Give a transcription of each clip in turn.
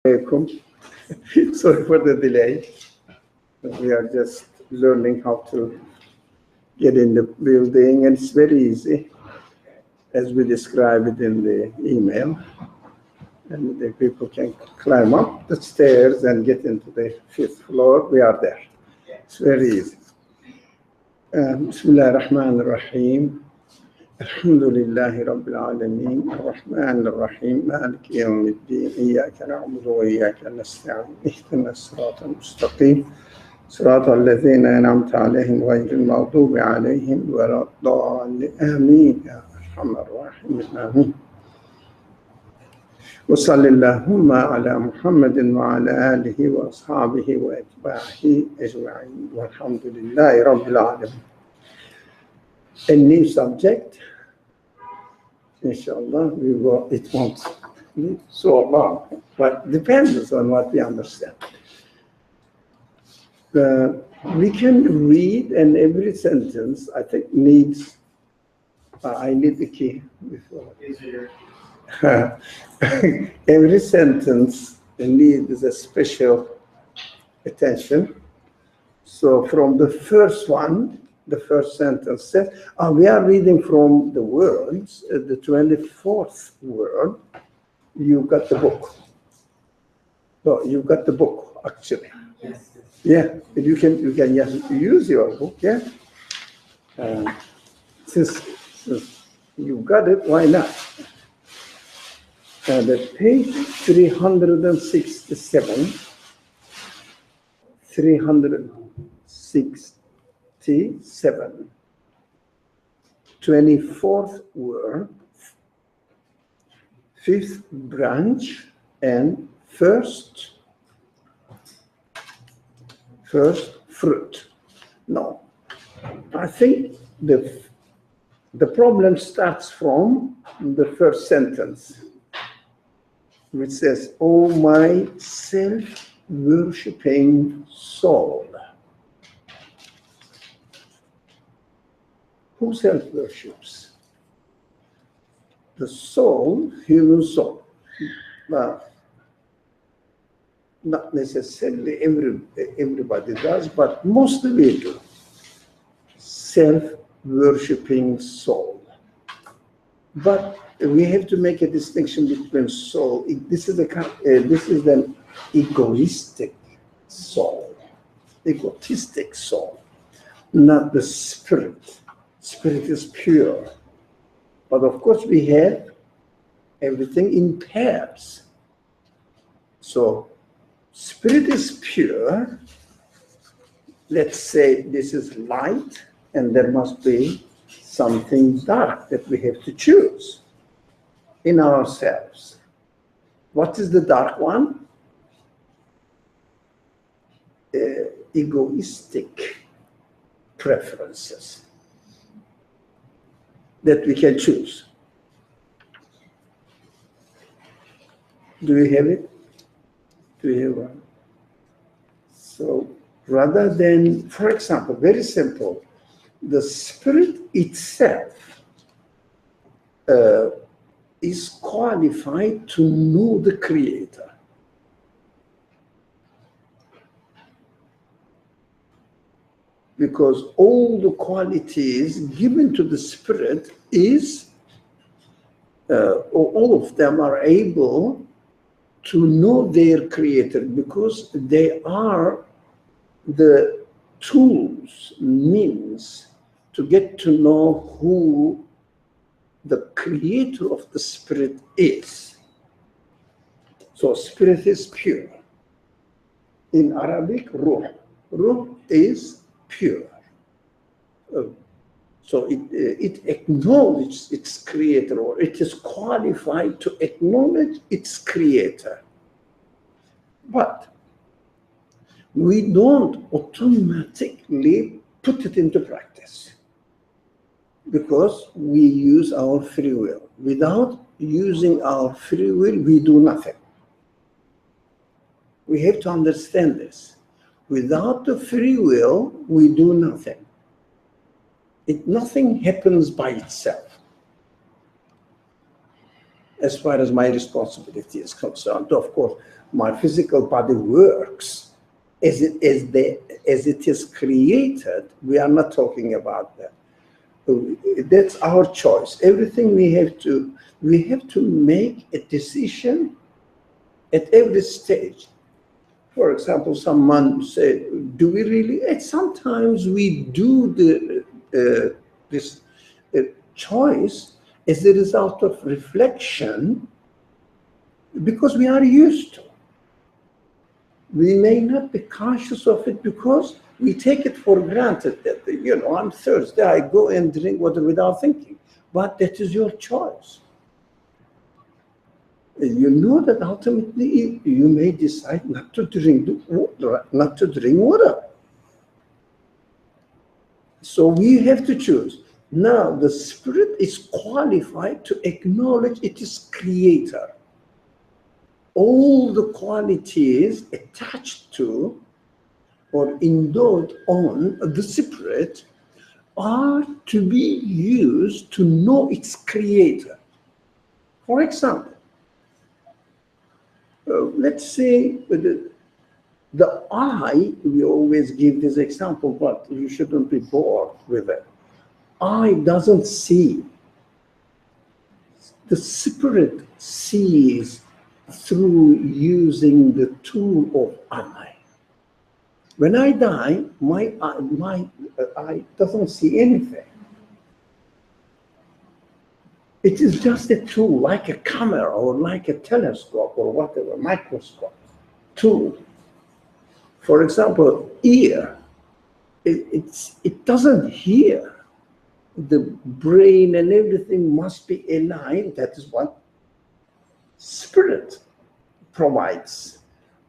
Alaikum. Sorry for the delay. We are just learning how to get in the building, and it's very easy, as we describe it in the email. And the people can climb up the stairs and get into the 5th floor. We are there. It's very easy. Bismillah ar-Rahman ar-Rahim. Alhamdulillahi Rabbil Alameen. Ar-Rahman ar-Rahim. Malik yawm al-Din. Iyaka na'budu wa iyaka nasta'in. Ihdina as-sirata al-mustaqim. صراط الذين أنعمت عليهم غير المغضوب عليهم ولا الضالين آمين يا أرحم الراحمين آمين وصلى اللهم على محمد وعلى آله وأصحابه وأتباعه أجمعين والحمد لله رب العالمين. A new subject, inshallah, it won't be so long, but depends on what we understand. We can read, and every sentence, I think, needs, I need the key before. Every sentence needs a special attention. So from the first one, the first sentence says, we are reading from the words, the 24th word, you got the book. So you got the book, actually. Yes. Yeah, you can just use your book, yeah. Since you got it, why not? The page 367, 24th word, 5th branch, and first fruit. No, I think the problem starts from the first sentence, which says, "Oh, my self-worshipping soul." Who self-worships? The soul, human soul. Not necessarily everybody does, but mostly we do. Self-worshipping soul. But we have to make a distinction between soul. This is an egoistic soul, egotistic soul, not the spirit. Spirit is pure. But of course we have everything in pairs. So spirit is pure. Let's say this is light, and there must be something dark that we have to choose in ourselves. What is the dark one? Egoistic preferences that we can choose. Do we have it? Do we have one? So rather than, for example, very simple, the spirit itself is qualified to know the Creator. Because all the qualities given to the spirit is, all of them are able to know their Creator, because they are the tools, means to get to know who the Creator of the spirit is. So spirit is pure. In Arabic, ruh. Ruh is pure. So it acknowledges its Creator, or it is qualified to acknowledge its Creator. But we don't automatically put it into practice, because we use our free will. Without using our free will, we do nothing. We have to understand this. Without the free will, we do nothing. Nothing happens by itself. as far as my responsibility is concerned. Of course, my physical body works as it is created. We are not talking about that. That's our choice. Everything we have to make a decision at every stage. For example, someone said, "Do we really?" Sometimes we do this choice as a result of reflection, because we are used to. We may not be conscious of it because we take it for granted that, I'm thirsty, I go and drink water without thinking. But that is your choice. You know that ultimately you may decide not to drink water. So we have to choose. Now, the spirit is qualified to acknowledge it is creator. All the qualities attached to or endowed on the spirit are to be used to know its creator. For example, let's say the eye, we always give this example, but you shouldn't be bored with it. Eye doesn't see. The spirit sees through using the tool of eye. When I die, my eye doesn't see anything. It is just a tool, like a camera or like a telescope or whatever, microscope tool. For example, ear, it doesn't hear. The brain and everything must be aligned. That is what spirit provides.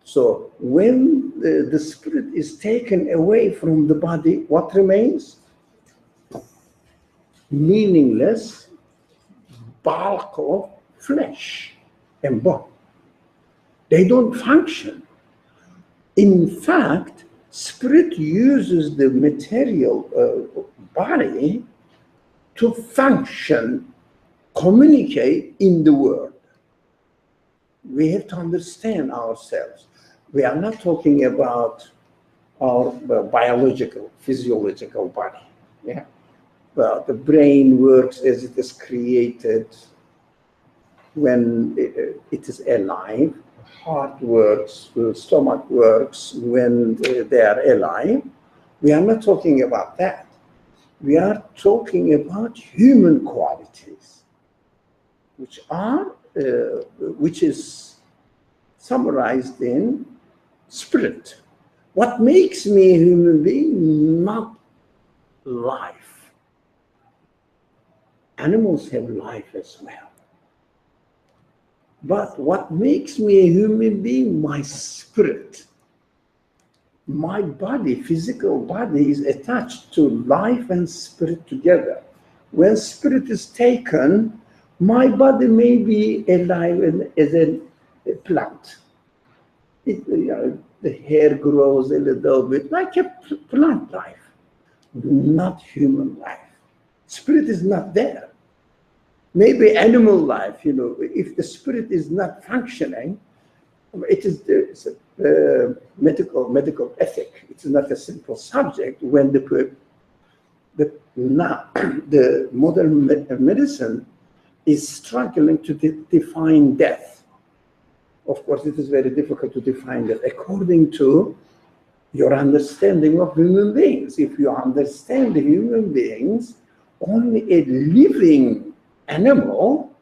So when the spirit is taken away from the body, what remains? Meaningless bulk of flesh and bone. They don't function. In fact, spirit uses the material body to function, communicate in the world. We have to understand ourselves. We are not talking about our biological, physiological body. Yeah. Well, the brain works as it is created when it is alive. Heart works, stomach works when they are alive. We are not talking about that. We are talking about human qualities, which is summarized in spirit. What makes me a human being? Not life. Animals have life as well. But what makes me a human being? My spirit. My body, physical body, is attached to life and spirit together. When spirit is taken, my body may be alive as a plant. The hair grows a little bit like a plant life, not human life. Spirit is not there. Maybe animal life, if the spirit is not functioning, it is medical ethic. It's not a simple subject. When the modern medicine is struggling to define death. Of course, it is very difficult to define that according to your understanding of human beings. If you understand the human beings, only a living animal,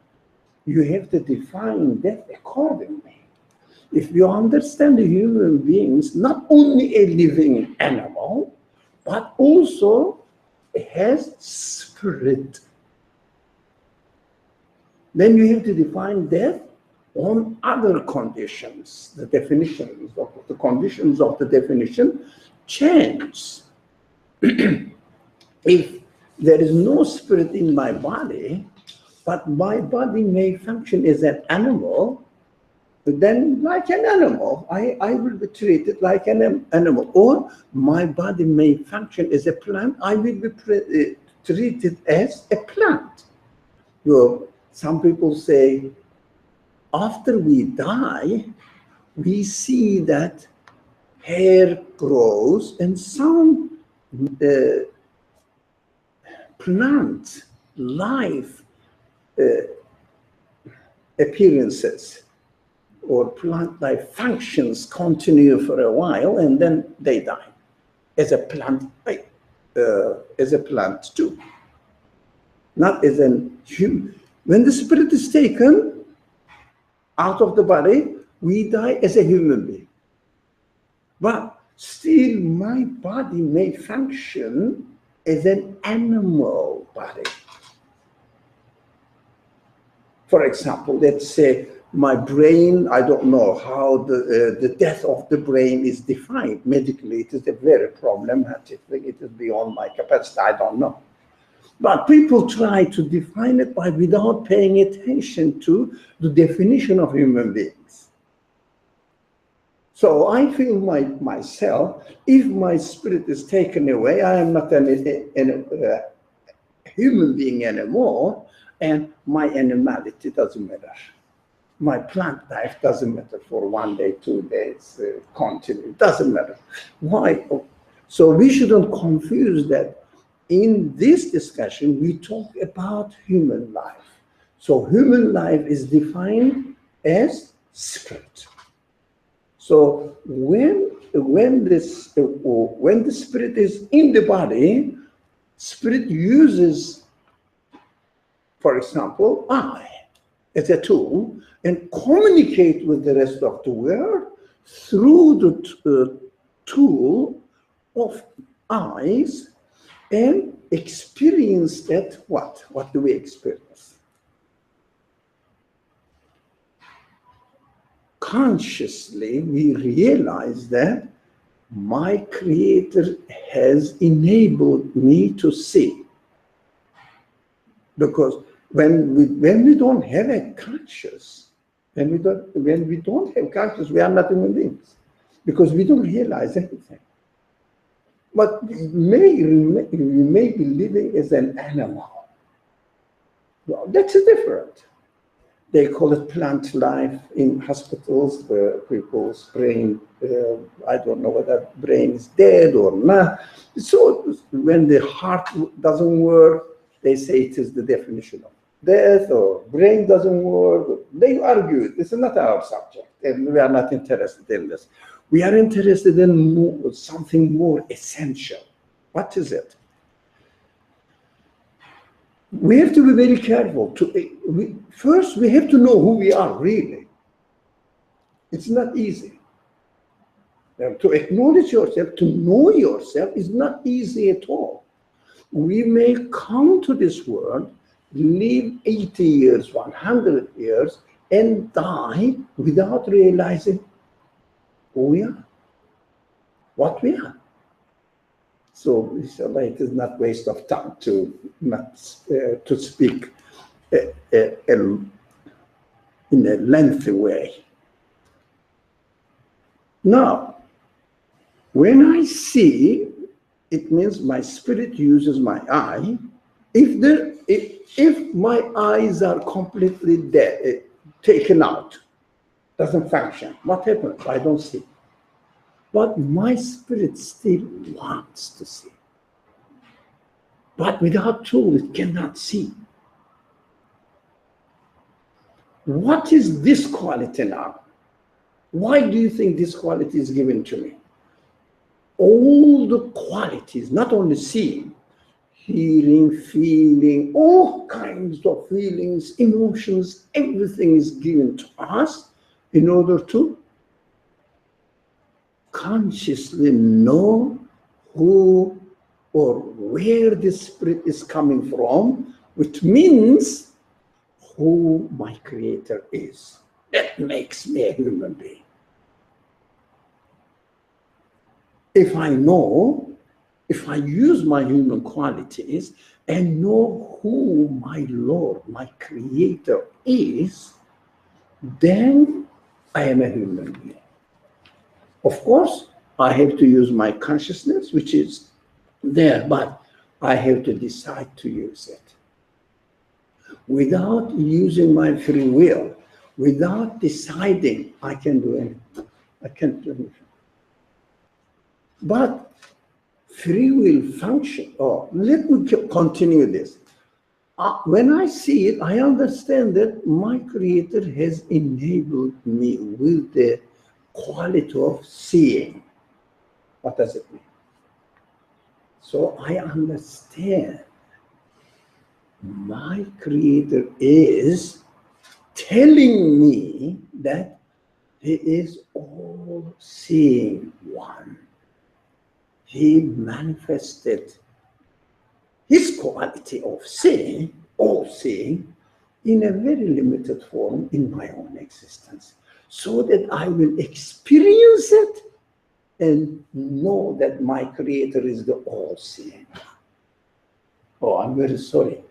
you have to define death accordingly. If you understand the human beings, not only a living animal, but also has spirit, then you have to define death on other conditions. The definitions of the conditions of the definition change. If there is no spirit in my body, but my body may function as an animal, then like an animal, I will be treated like an animal. Or my body may function as a plant, I will be treated as a plant. Some people say after we die, we see that hair grows and some plant life appearances or plant life functions continue for a while and then they die as a plant, too, not as a human. When the spirit is taken out of the body, we die as a human being. But still, my body may function as an animal body. For example, let's say my brain, I don't know how the death of the brain is defined medically. It is a very problematic thing. It is beyond my capacity. I don't know. But people try to define it without paying attention to the definition of human beings. So I feel myself, if my spirit is taken away, I am not a human being anymore, and my animality doesn't matter. My plant life doesn't matter for 1 day, 2 days, continue. It doesn't matter. Why? So we shouldn't confuse that. In this discussion, we talk about human life. So human life is defined as spirit. So when the spirit is in the body, spirit uses, for example, I as a tool and communicate with the rest of the world through the tool of eyes and experience that what? What do we experience? Consciously, we realize that my Creator has enabled me to see. Because when we don't have a conscious, when we don't have conscious, we are not human beings, because we don't realize anything. But we may be living as an animal. Well, that's different. They call it plant life in hospitals where people's brain, I don't know whether brain is dead or not. So when the heart doesn't work, they say it is the definition of death, or brain doesn't work. They argue. This is not our subject, and we are not interested in this. We are interested in something more essential. What is it? We have to be very careful. First, we have to know who we are really. It's not easy. To acknowledge yourself, to know yourself is not easy at all. We may come to this world, live 80 years, 100 years, and die without realizing who we are, what we are. So, inshallah, it is not waste of time to speak in a lengthy way. Now, when I see, it means my spirit uses my eye. If my eyes are completely dead, taken out, doesn't function, what happens? I don't see. But my spirit still wants to see. But without tool, it cannot see. What is this quality now? Why do you think this quality is given to me? All the qualities, not only seeing, hearing, feeling, all kinds of feelings, emotions, everything is given to us in order to consciously know who or where the spirit is coming from, which means who my Creator is. That makes me a human being. If I use my human qualities and know who my Lord, my Creator is, then I am a human being. Of course, I have to use my consciousness, which is there, but I have to decide to use it. Without using my free will, Without deciding, I can do anything. I can't do anything. But free will function, let me continue this. When I see it, I understand that my Creator has enabled me with the quality of seeing. What does it mean? So I understand my Creator is telling me that He is all-seeing one. He manifested His quality of seeing, all-seeing, in a very limited form in my own existence, so that I will experience it and know that my Creator is the all-seeing. Oh, I'm very sorry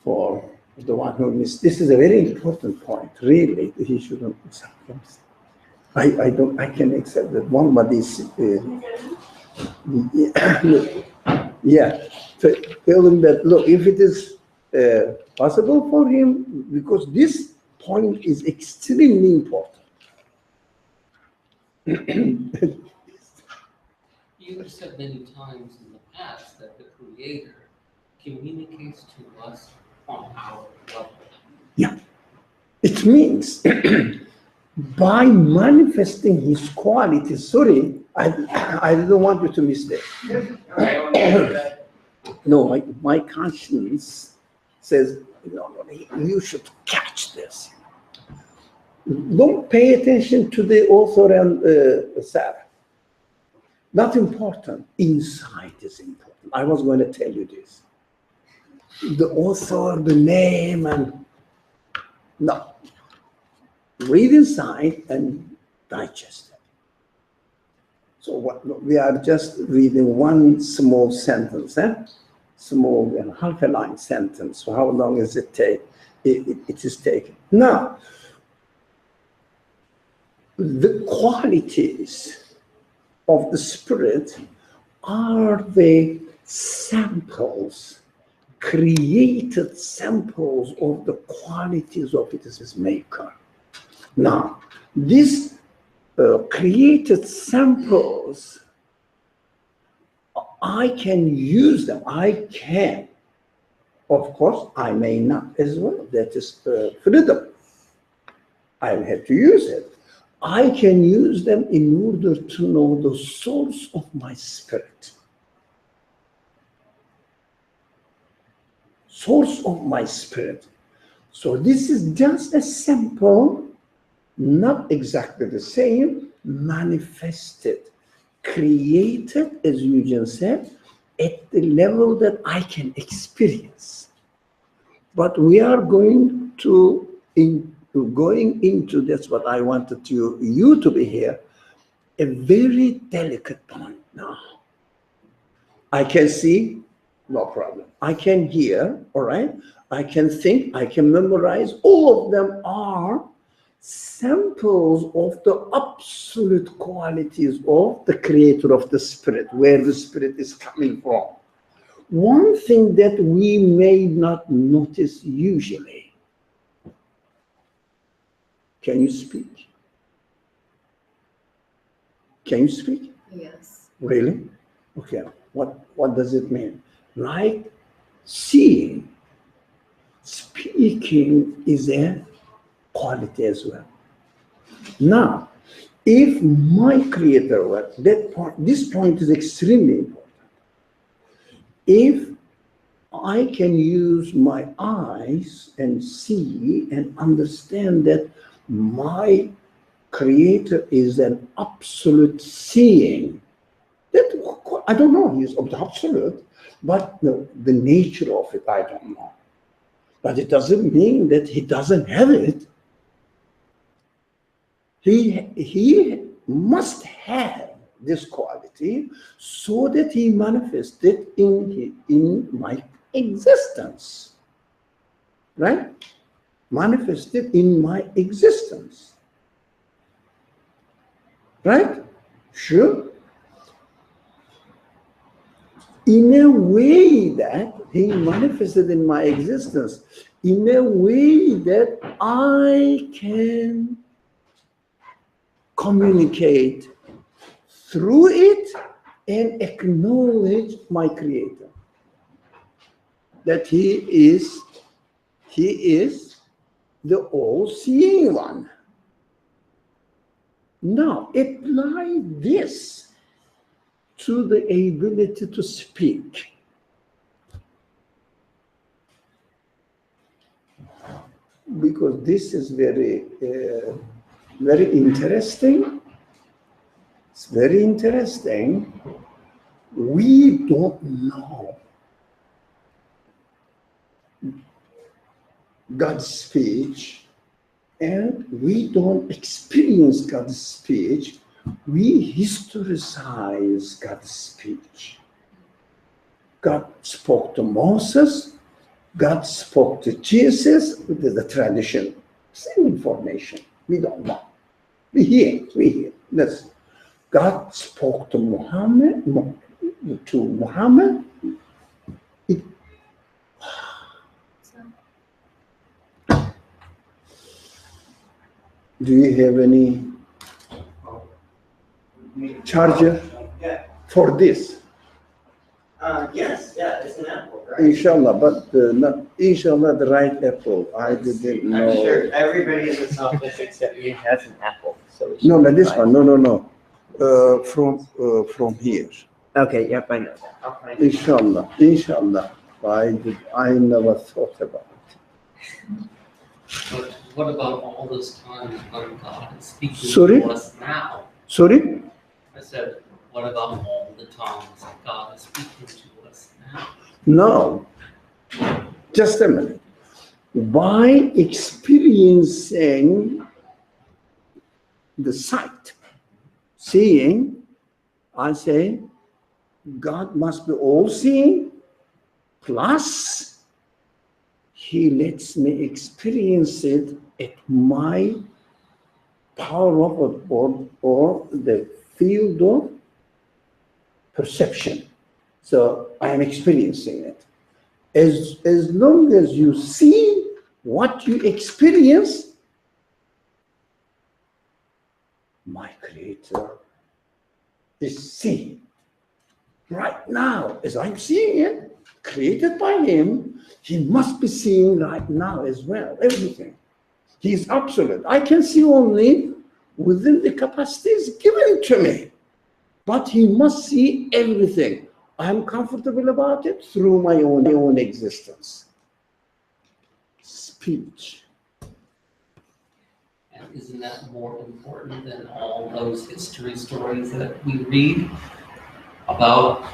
for the one who missed. This is a very important point, really. He shouldn't miss. I can accept that one, but is yeah. So tell him that, look, if it is possible for him, because this point is extremely important. You have said many times in the past that the Creator communicates to us on our level. Yeah. It means by manifesting His qualities, sorry, I don't want you to miss that. No, my conscience says, no, you should catch this. Don't pay attention to the author and Sarah. Not important. Insight is important. I was going to tell you this. The author, the name, and no. Read inside and digest it. So we are just reading one small sentence, small and half a line sentence. So how long does it take? It is taken. Now, the qualities of the Spirit are the samples, created samples of the qualities of its maker. Now, these created samples, I can use them. I can. Of course, I may not as well. That is freedom. I'll have to use it. I can use them in order to know the source of my spirit. Source of my spirit. So this is just a sample, not exactly the same, manifested, created, as Eugene said, at the level that I can experience. But we are going into that's what I wanted you to be here, a very delicate point now. I can see, no problem. I can hear, all right? I can think, I can memorize. All of them are samples of the absolute qualities of the Creator of the Spirit, where the Spirit is coming from. One thing that we may not notice usually. Can you speak? Can you speak? Yes. Really? Okay. What does it mean? Like seeing, speaking is a quality as well. Now, if my Creator were that point, this point is extremely important. If I can use my eyes and see and understand that my Creator is an absolute seeing, that I don't know, he's absolute, but the nature of it, I don't know. But it doesn't mean that he doesn't have it. He must have this quality so that he manifested in my existence. Right? Manifested in my existence. Right? Sure. In a way that he manifested in my existence, in a way that I can communicate through it and acknowledge my Creator. That He is the all-seeing one. Now, apply this to the ability to speak. Because this is very interesting. It's very interesting. We don't know God's speech, and we don't experience God's speech. We historicize God's speech. God spoke to Moses. God spoke to Jesus. It is the tradition. Same information. We don't know. We hear. Listen. God spoke to Muhammad. Do you have any charger for this? Yes, it's an apple, right? Inshallah, but not inshallah the right apple. I didn't know. I'm sure everybody in this office except me has an apple, so. it should No, be this fine. one. No. From here. Okay, yep, I know that. I'll find it. Inshallah. I never thought about it. But what about all this time when God is speaking Sorry? to us now? Sorry? I said, what about all the times that God is speaking to us now? No. Just a minute. By experiencing the sight, seeing, I say, God must be all-seeing, plus He lets me experience it at my power of or the field of perception. So I am experiencing it. As long as you see what you experience, my Creator is seeing. Right now, as I'm seeing it, created by Him, He must be seeing right now as well, everything. He is absolute. I can see only within the capacities given to me, but He must see everything. I'm comfortable about it through my own existence. Speech. And isn't that more important than all those history stories that we read about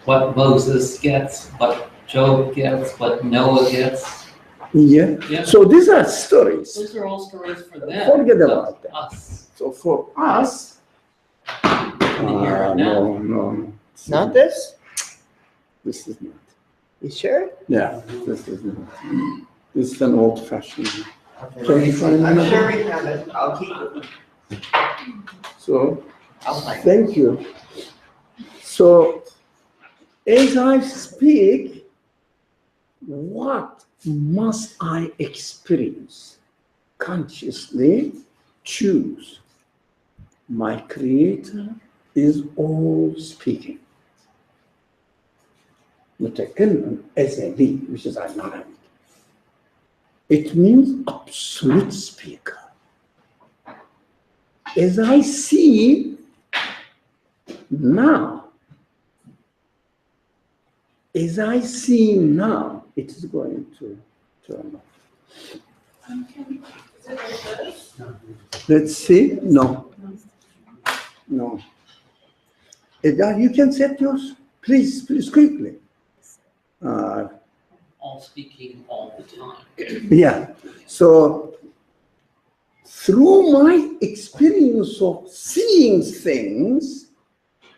what Moses gets, what Job gets, what Noah gets? Yeah. Yeah. So these are stories. Those are all stories for them. Forget not about that. us. So for us, In the here and now. no. Not this? This is not. You sure? Yeah, this is not. This is an old-fashioned. Okay, Can you find I'm it? sure we have it. I'll keep it. So, I'll find it. thank you. So, as I speak, what must I experience? Consciously choose. My Creator is all speaking. متكلم أزلي, which is ironic. It means absolute speaker. As I see now, it is going to turn off. Let's see. No. You can set yours. Please, quickly. All speaking all the time. Yeah. So, through my experience of seeing things,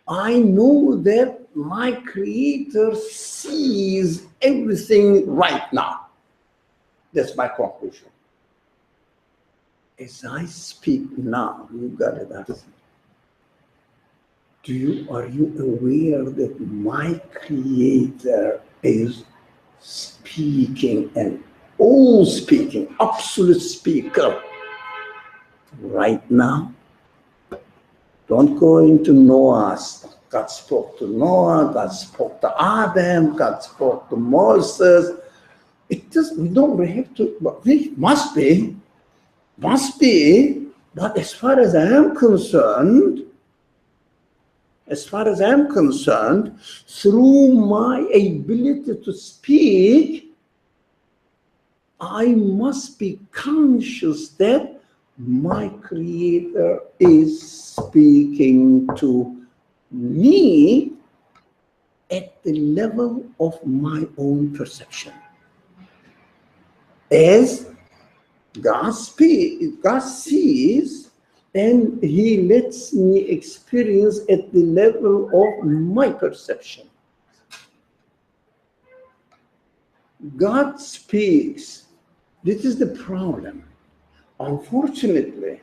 I know that my Creator sees everything right now. That's my conclusion. As I speak now, you got it. Are you aware that my Creator is speaking and all speaking, absolute speaker. Right now, don't go into Noah's. God spoke to Noah, God spoke to Adam, God spoke to Moses. We don't have to, but it must be, but as far as I am concerned, through my ability to speak, I must be conscious that my Creator is speaking to me at the level of my own perception. As God sees, and He lets me experience at the level of my perception. God speaks. This is the problem. Unfortunately,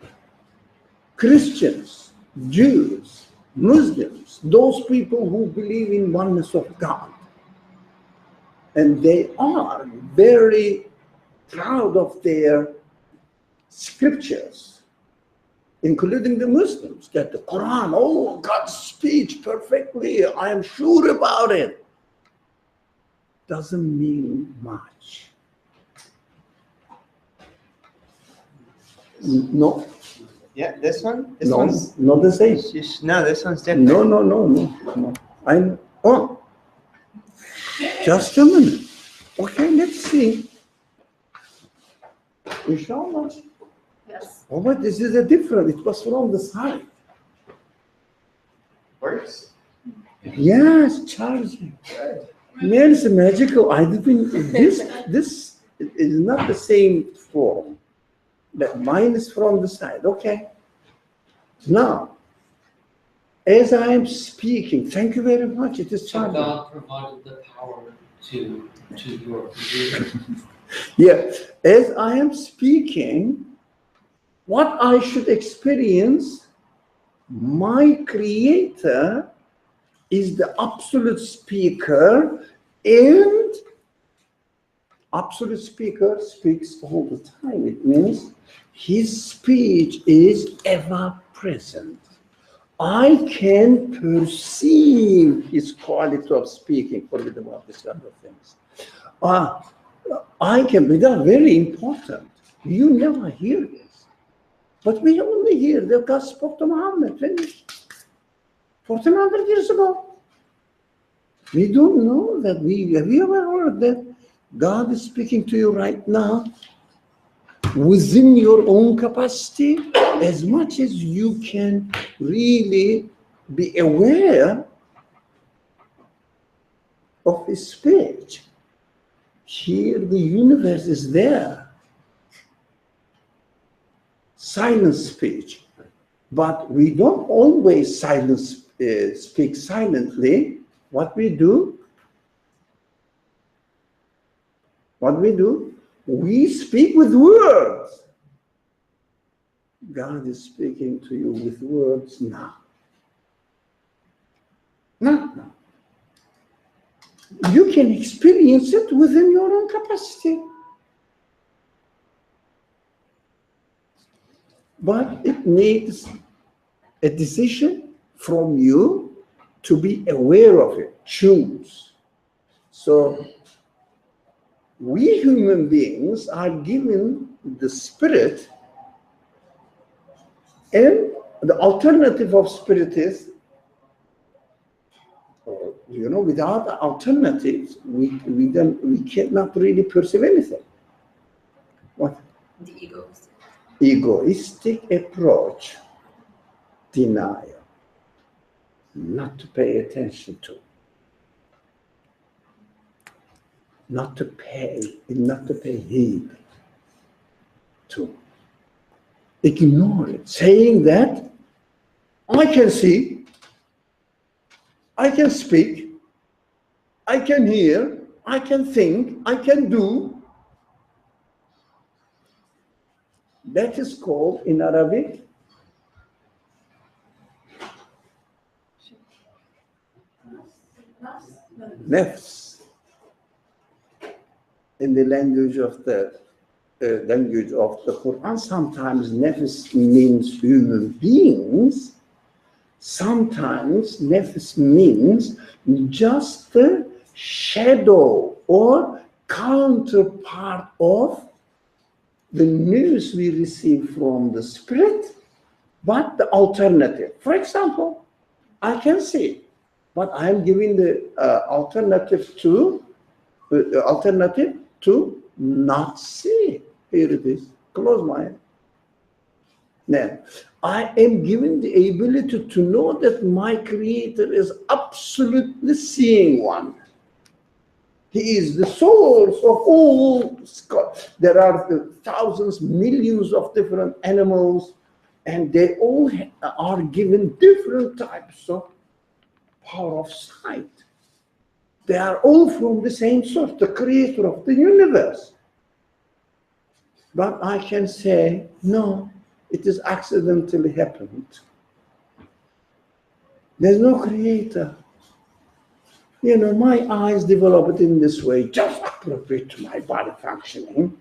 Christians, Jews, Muslims, those people who believe in oneness of God, and they are very proud of their scriptures, including the Muslims, that the Quran, oh, God's speech perfectly, I am sure about it, doesn't mean much. No. Yeah, this one? No, not the same. No, this one's different. No. Just a minute. Okay, let's see. Inshallah. Yes. Oh, but this is a different. It was from the side. Works? Yes, charging. Man, it's magical. I didn't. This is not the same form. That mine is from the side. Okay. Now, as I am speaking, thank you very much. It is So charging. God provided the power to your computer. Yeah, as I am speaking, what I should experience, my Creator is the absolute speaker, and absolute speaker speaks all the time. It means his speech is ever present. I can perceive his quality of speaking. Forget about this kind of things. I can, they are very important. You never hear this. But we only hear that God spoke to Muhammad, finished. 1400 years ago. We don't know that have you ever heard that God is speaking to you right now within your own capacity, as much as you can really be aware of his speech. Here the universe is there. Silent speech. But we don't always speak silently. What we do? We speak with words. God is speaking to you with words now. Now. You can experience it within your own capacity. But it needs a decision from you to be aware of it, choose. So we human beings are given the spirit, and the alternative of spirit is, without alternatives, we cannot really perceive anything. What? The egoistic. Egoistic approach, denial, not to pay attention to, not to pay heed to, ignore it, saying that I can see, I can speak, I can hear, I can think, I can do. That is called in Arabic nafs. in the language of the Quran, sometimes nafs means human beings. Sometimes nafs means just the shadow or counterpart of the news we receive from the spirit, but the alternative. For example, I can see, but I am giving the alternative to not see. Here it is. Close my eyes. Now, I am given the ability to know that my Creator is absolutely seeing one. He is the source of all. There are thousands, millions of different animals, and they all are given different types of power of sight. They are all from the same source, the Creator of the universe. But I can say, no, it is accidentally happened. There's no Creator. You know, my eyes developed in this way, just appropriate to my body functioning.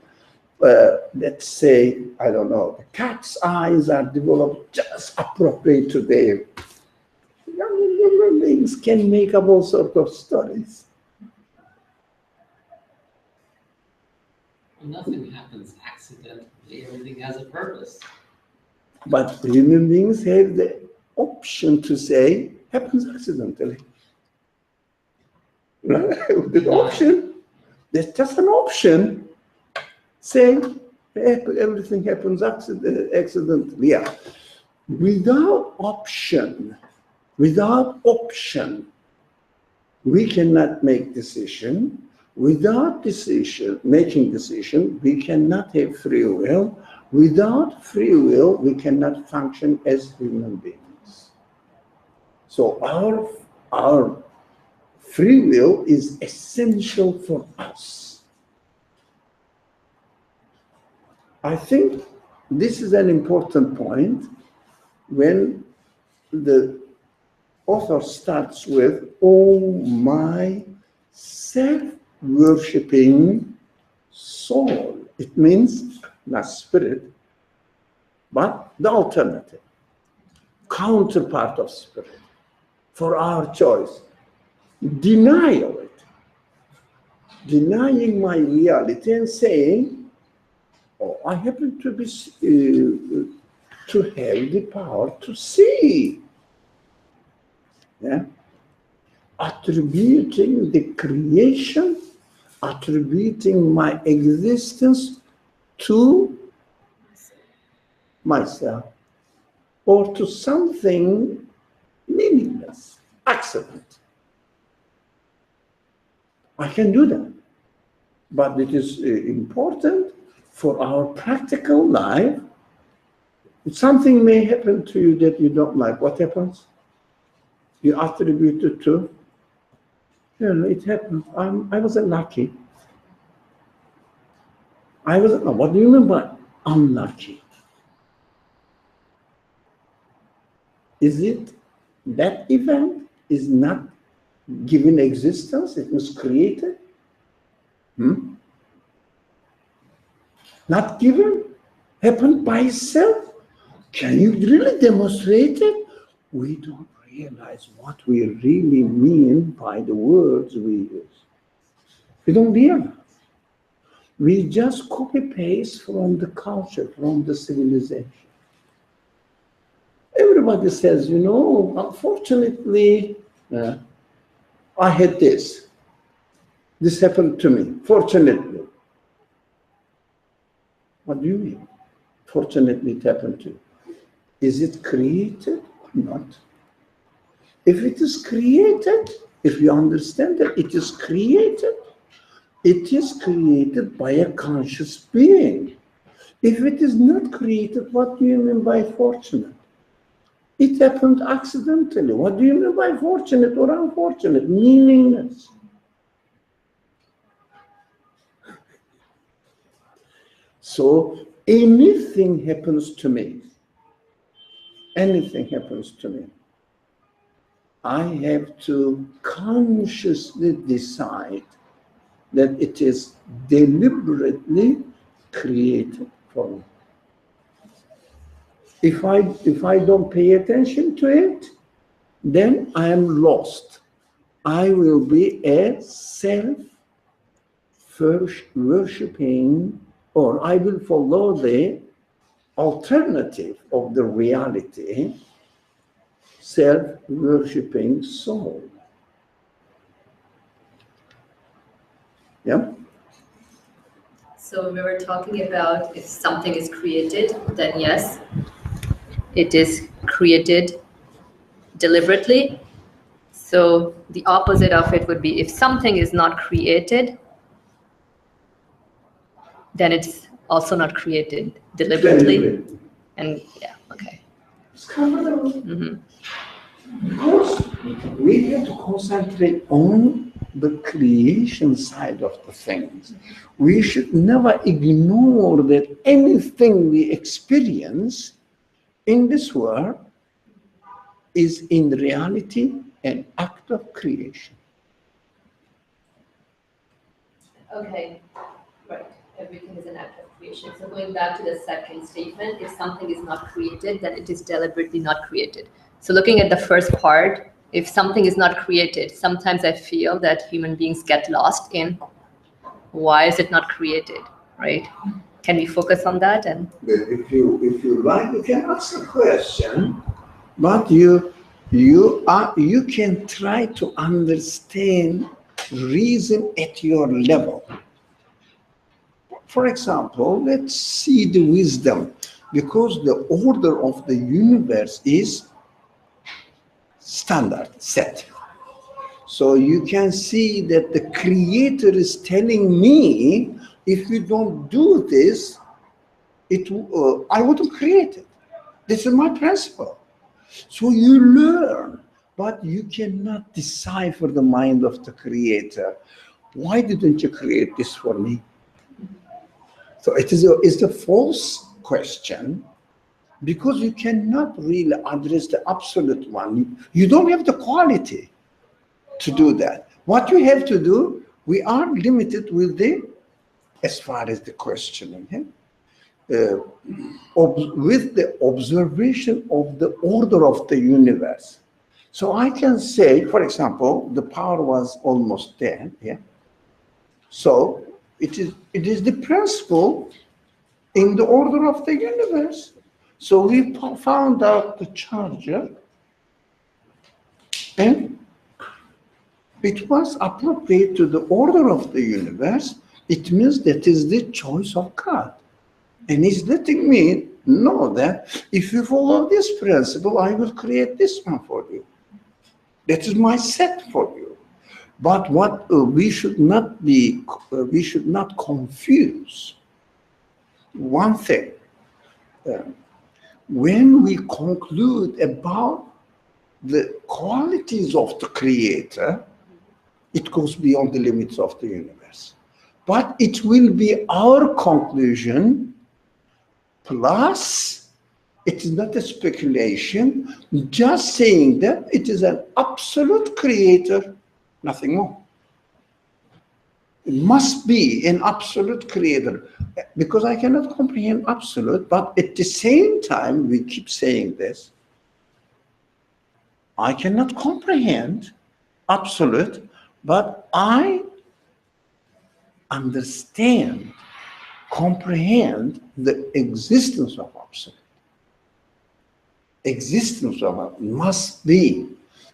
Let's say, I don't know, the cat's eyes are developed just appropriate to their. Human beings can make up all sorts of stories. Nothing happens accidentally. Everything has a purpose. But human beings have the option to say, happens accidentally. The option, there's just an option saying everything happens accidentally. Yeah. Without option, we cannot make decision. Without making decision, we cannot have free will. Without free will, we cannot function as human beings. So our free will is essential for us. I think this is an important point when the author starts with, "Oh, my self-worshipping soul." It means not spirit, but the alternative, counterpart of spirit, for our choice. Denial it, denying my reality and saying, "Oh, I happen to be to have the power to see." Yeah, attributing the creation, attributing my existence to myself or to something meaningless, accident. I can do that, but it is important for our practical life. Something may happen to you that you don't like. What happens? You attribute it to, it happened. I wasn't lucky. What do you mean by unlucky? Is it that event is not given existence? It was created? Not given? Happened by itself? Can you really demonstrate it? We don't realize what we really mean by the words we use. We don't realize. We just copy-paste from the culture, from the civilization. Everybody says, unfortunately, I had this. This happened to me, fortunately. What do you mean? Fortunately, it happened to you. Is it created or not? If it is created, if you understand that it is created by a conscious being. If it is not created, what do you mean by fortunate? It happened accidentally. What do you mean by fortunate or unfortunate? Meaningless. So anything happens to me, I have to consciously decide that it is deliberately created for me. If I don't pay attention to it, then I am lost. I will be a self-worshipping, or I will follow the alternative of the reality, self-worshipping soul. Yeah? So we were talking about if something is created, then yes, it is created deliberately. So the opposite of it would be if something is not created, then it's also not created deliberately. And yeah, okay. It's comfortable. Mhm. Because we have to concentrate on the creation side of the things. We should never ignore that anything we experience in this world is in reality an act of creation. Okay, right. Everything is an act of creation. So going back to the second statement, if something is not created, then it is deliberately not created. So looking at the first part, if something is not created, sometimes I feel that human beings get lost in why is it not created, right? Can we focus on that? And If you like, you can ask a question, but you can try to understand reason at your level. For example, let's see the wisdom, because the order of the universe is standard, set. So you can see that the creator is telling me, if you don't do this, I wouldn't create it. This is my principle. So you learn, but you cannot decipher the mind of the creator. Why didn't you create this for me? So it's a false question, because you cannot really address the absolute one. You don't have the quality to do that. What you have to do, we are limited with as far as the questioning, with the observation of the order of the universe. So I can say, for example, the power was almost there, yeah. So it is the principle in the order of the universe. So we found out the charger, and it was appropriate to the order of the universe. It means that is the choice of God. And he's letting me know that if you follow this principle, I will create this one for you. That is my set for you. But what we should not confuse one thing. When we conclude about the qualities of the creator, it goes beyond the limits of the universe. But it will be our conclusion, plus it is not a speculation, just saying that it is an absolute creator, nothing more. It must be an absolute creator, because I cannot comprehend absolute, but at the same time, we keep saying this, I cannot comprehend absolute, but I understand, comprehend the existence of absolute. Existence of must be.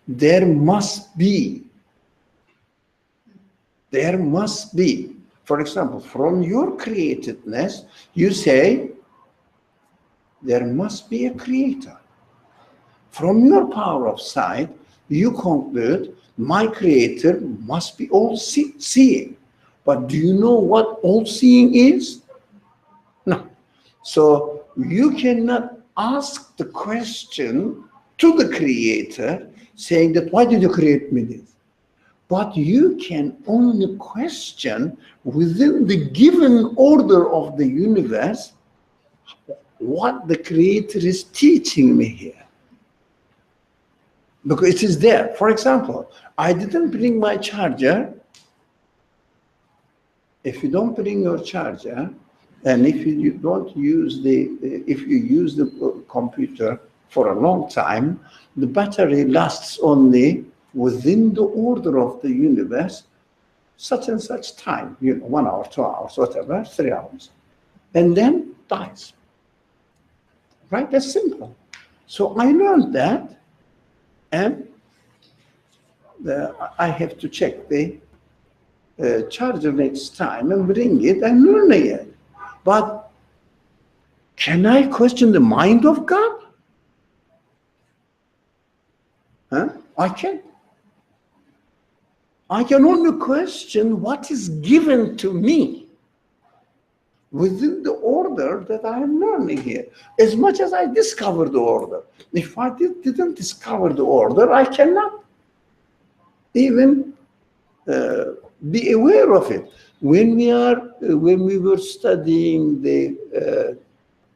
There must be. There must be. For example, from your createdness, you say, there must be a creator. From your power of sight, you conclude, my creator must be all-seeing. But do you know what all-seeing is? No. So you cannot ask the question to the creator, saying that, why did you create me this? But you can only question within the given order of the universe what the creator is teaching me here. Because it is there. For example, I didn't bring my charger if you don't bring your charger, and if you don't use if you use the computer for a long time, the battery lasts only within the order of the universe, such and such time, 1 hour, 2 hours, whatever, 3 hours, and then dies. Right? That's simple. So I learned that, and I have to check the charger next time and bring it and learn it. But can I question the mind of God? Huh? I can't. I can only question what is given to me within the order that I am learning here. As much as I discover the order. If I didn't discover the order, I cannot even be aware of it. When we were studying the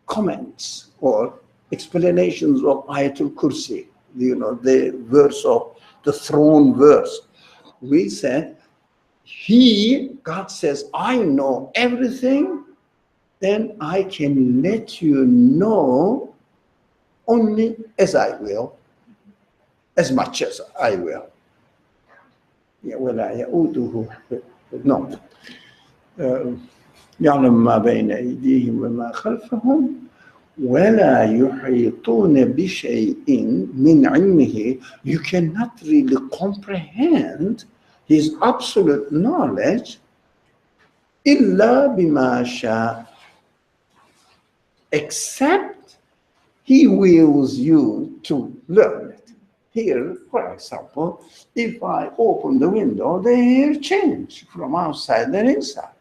comments or explanations of Ayatul Kursi, the verse of the throne verse, we said, God says, I know everything, then I can let you know only as I will, as much as I will. ولا يؤوده no يعلم ما بين أيديهم وما خلفهم ولا يحيطون بشيء من علمه. You cannot really comprehend his absolute knowledge إلا بما شاء, except he wills you to learn it. Here, for example, if I open the window, the air changes from outside and inside.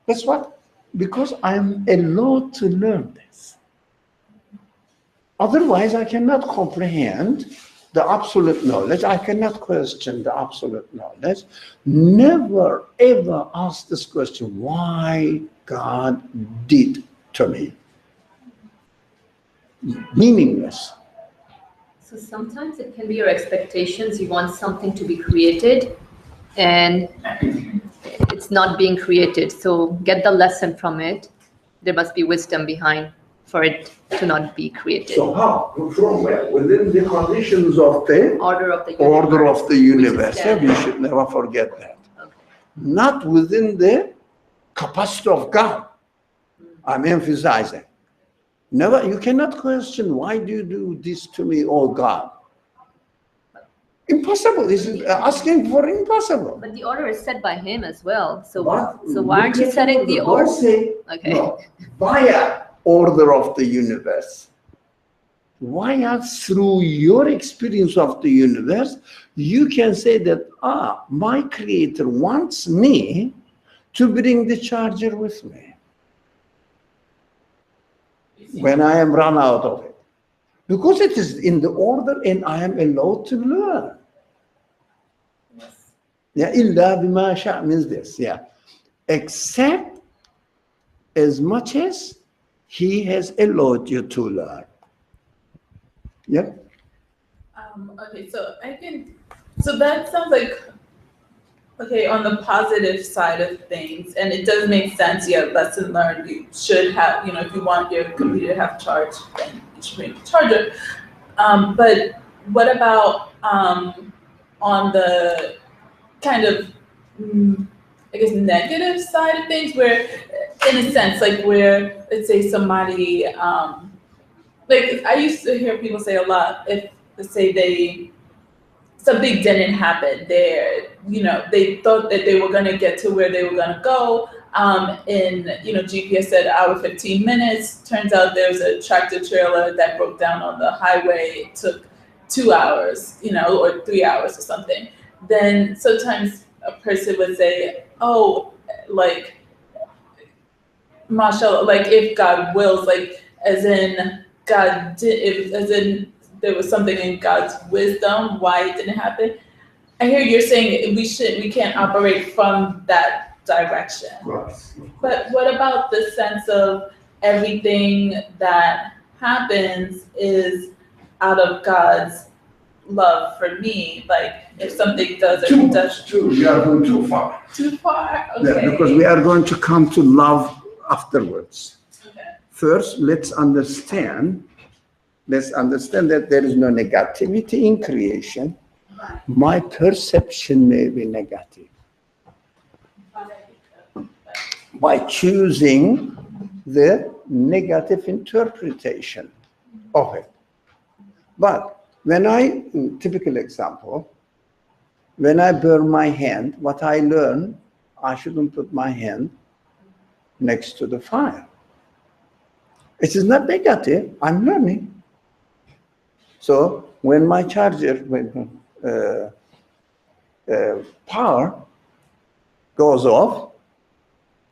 That's what, because I'm allowed to learn this. Otherwise, I cannot comprehend the absolute knowledge. I cannot question the absolute knowledge. Never, ever ask this question, why God did to me. Meaningless. So sometimes it can be your expectations. You want something to be created and it's not being created. So get the lesson from it. There must be wisdom behind for it to not be created. So how? From where? Within the conditions of the Order of the universe. order of the universe. Which is We should never forget that. Okay. Not within the capacity of God. I'm emphasizing. Never, you cannot question, why do you do this to me, oh God? Impossible. This is asking for impossible. But the order is set by him as well. So But why aren't you setting the order? Don't say, Okay. no, via order of the universe. Via, through your experience of the universe, you can say that, my creator wants me to bring the charger with me when I am run out of it. Because it is in the order and I am allowed to learn. Yeah, illa bima sha means this, yeah. Except as much as he has allowed you to learn. Yeah? Okay, so that sounds like, okay, on the positive side of things, and it does make sense, yeah, lesson learned, you should have, if you want your computer to have charge, then you should bring a charger. But what about on the kind of, I guess, negative side of things, where, in a sense, like where, let's say somebody, like I used to hear people say a lot, if, let's say something didn't happen there, they thought that they were going to get to where they were going to go. And, GPS said hour 15 minutes. Turns out there's a tractor trailer that broke down on the highway. It took 2 hours, or 3 hours or something. Then sometimes a person would say, oh, like, mashallah, like if God wills, like as in God did, as in there was something in God's wisdom why it didn't happen. I hear you're saying we can't operate from that direction. Right. But what about the sense of everything that happens is out of God's love for me, like if something does or Too does much, we are going too far. too far, Yeah, okay. because we are going to come to love afterwards. Okay. First, let's understand that there is no negativity in creation. My perception may be negative. By choosing the negative interpretation of it. But typical example, when I burn my hand, what I learn, I shouldn't put my hand next to the fire. It is not negative, I'm learning. So when my charger, power goes off,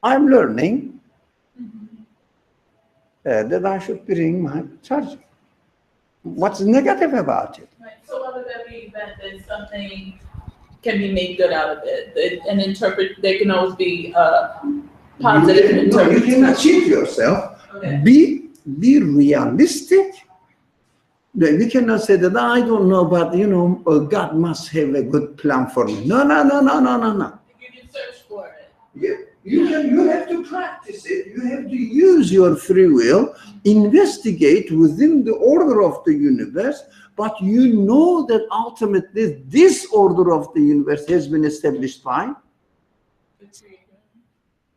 I'm learning that I should bring my charger. What's negative about it? Right. So out of every event, there's something can be made good out of it. And there can always be a positive No, you interpretation. cannot cheat yourself. Okay. Be realistic. We cannot say that I don't know, but God must have a good plan for me. No. You can search for it. Yeah, you have to practice it. You have to use your free will, investigate within the order of the universe, but you know that ultimately this order of the universe has been established by.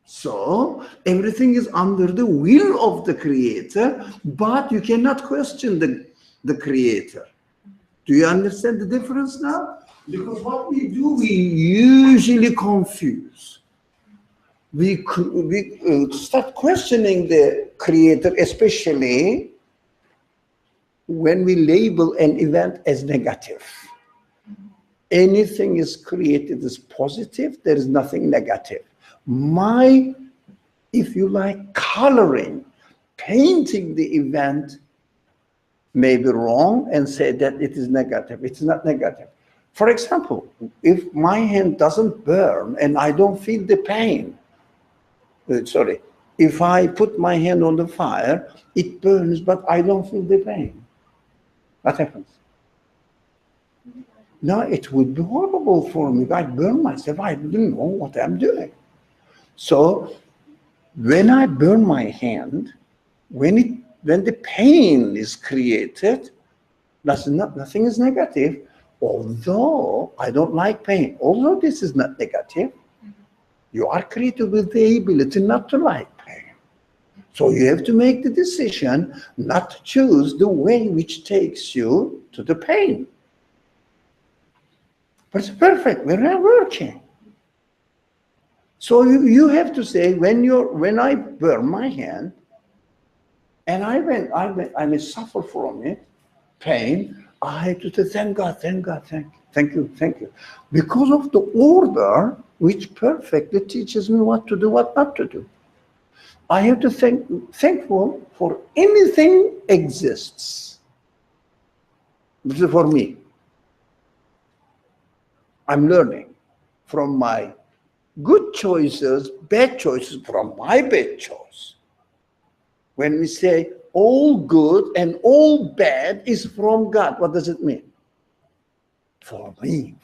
So everything is under the will of the creator, but you cannot question the creator. Do you understand the difference now? Because what we do, we usually confuse. We start questioning the creator, especially when we label an event as negative. Anything is created as positive, there is nothing negative. If you like, coloring, painting the event may be wrong and say that it is negative. It's not negative. For example, if my hand doesn't burn and I don't feel the pain, if I put my hand on the fire, it burns, but I don't feel the pain. What happens? No, it would be horrible for me. I burn myself. I didn't know what I'm doing. So when I burn my hand, when the pain is created, nothing is negative. Although I don't like pain, although this is not negative, you are created with the ability not to like pain. So you have to make the decision not to choose the way which takes you to the pain. But it's perfect, we're not working. So you have to say, when I burn my hand, and I may suffer from it, pain, I have to say, thank God, thank you. Because of the order which perfectly teaches me what to do, what not to do. I have to thankful for anything exists. This is for me. I'm learning from my good choices, bad choices, from my bad choice. When we say all good and all bad is from God, what does it mean? For me.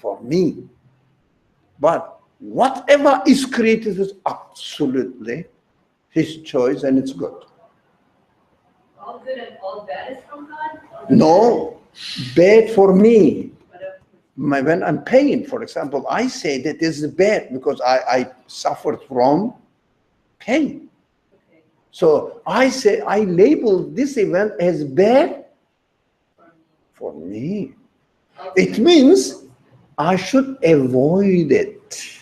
But whatever is created is absolutely His choice and it's good. All good and all bad is from God? No, bad for me. When I'm pain, for example, I say that this is bad because I suffered from pain. Okay. So I label this event as bad for me. Okay. It means I should avoid it.